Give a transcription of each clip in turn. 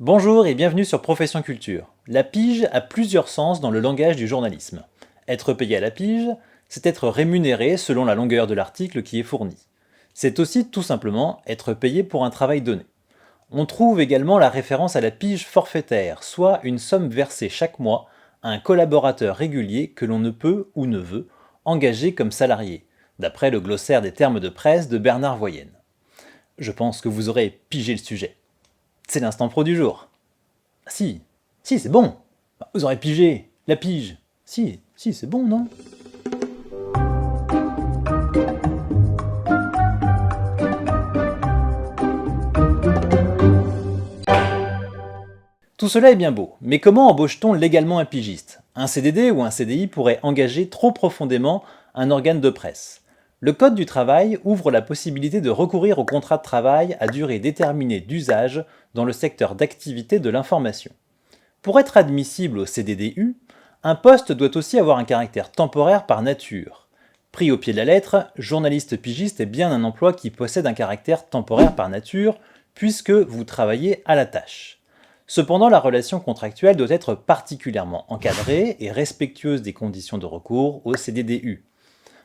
Bonjour et bienvenue sur Profession Culture. La pige a plusieurs sens dans le langage du journalisme. Être payé à la pige, c'est être rémunéré selon la longueur de l'article qui est fourni. C'est aussi tout simplement être payé pour un travail donné. On trouve également la référence à la pige forfaitaire, soit une somme versée chaque mois à un collaborateur régulier que l'on ne peut ou ne veut engager comme salarié, d'après le glossaire des termes de presse de Bernard Voyenne. Je pense que vous aurez pigé le sujet. C'est l'instant pro du jour. Ah, si, c'est bon. Vous aurez pigé, la pige. Si, c'est bon, non? Tout cela est bien beau, mais comment embauche-t-on légalement un pigiste? Un CDD ou un CDI pourrait engager trop profondément un organe de presse. Le Code du travail ouvre la possibilité de recourir au contrat de travail à durée déterminée d'usage dans le secteur d'activité de l'information. Pour être admissible au CDDU, un poste doit aussi avoir un caractère temporaire par nature. Pris au pied de la lettre, journaliste pigiste est bien un emploi qui possède un caractère temporaire par nature, puisque vous travaillez à la tâche. Cependant, la relation contractuelle doit être particulièrement encadrée et respectueuse des conditions de recours au CDDU.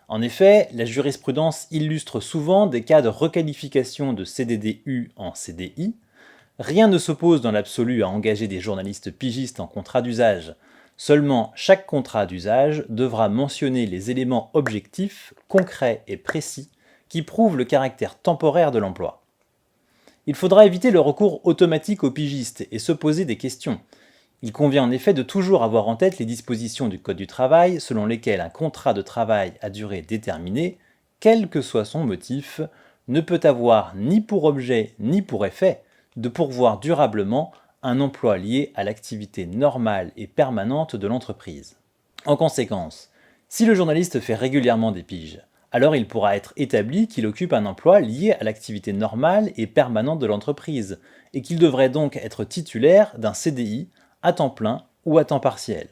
En effet, la jurisprudence illustre souvent des cas de requalification de CDDU en CDI. Rien ne s'oppose dans l'absolu à engager des journalistes pigistes en contrat d'usage. Seulement, chaque contrat d'usage devra mentionner les éléments objectifs, concrets et précis qui prouvent le caractère temporaire de l'emploi. Il faudra éviter le recours automatique aux pigistes et se poser des questions. Il convient en effet de toujours avoir en tête les dispositions du Code du travail selon lesquelles un contrat de travail à durée déterminée, quel que soit son motif, ne peut avoir ni pour objet ni pour effet de pourvoir durablement un emploi lié à l'activité normale et permanente de l'entreprise. En conséquence, si le journaliste fait régulièrement des piges, alors il pourra être établi qu'il occupe un emploi lié à l'activité normale et permanente de l'entreprise, et qu'il devrait donc être titulaire d'un CDI à temps plein ou à temps partiel.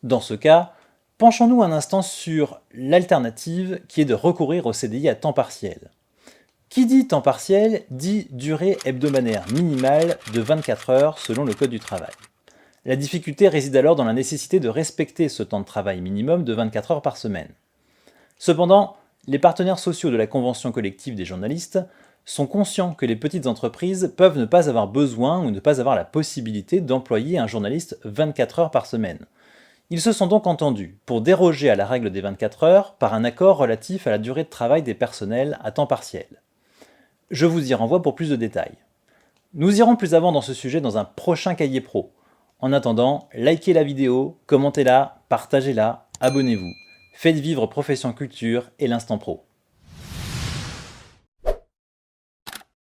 Dans ce cas, penchons-nous un instant sur l'alternative qui est de recourir au CDI à temps partiel. Qui dit temps partiel dit durée hebdomadaire minimale de 24 heures selon le Code du travail. La difficulté réside alors dans la nécessité de respecter ce temps de travail minimum de 24 heures par semaine. Cependant, les partenaires sociaux de la convention collective des journalistes sont conscients que les petites entreprises peuvent ne pas avoir besoin ou ne pas avoir la possibilité d'employer un journaliste 24 heures par semaine. Ils se sont donc entendus pour déroger à la règle des 24 heures par un accord relatif à la durée de travail des personnels à temps partiel. Je vous y renvoie pour plus de détails. Nous irons plus avant dans ce sujet dans un prochain cahier pro. En attendant, likez la vidéo, commentez-la, partagez-la, abonnez-vous. Faites vivre Profession Culture et l'Instant Pro.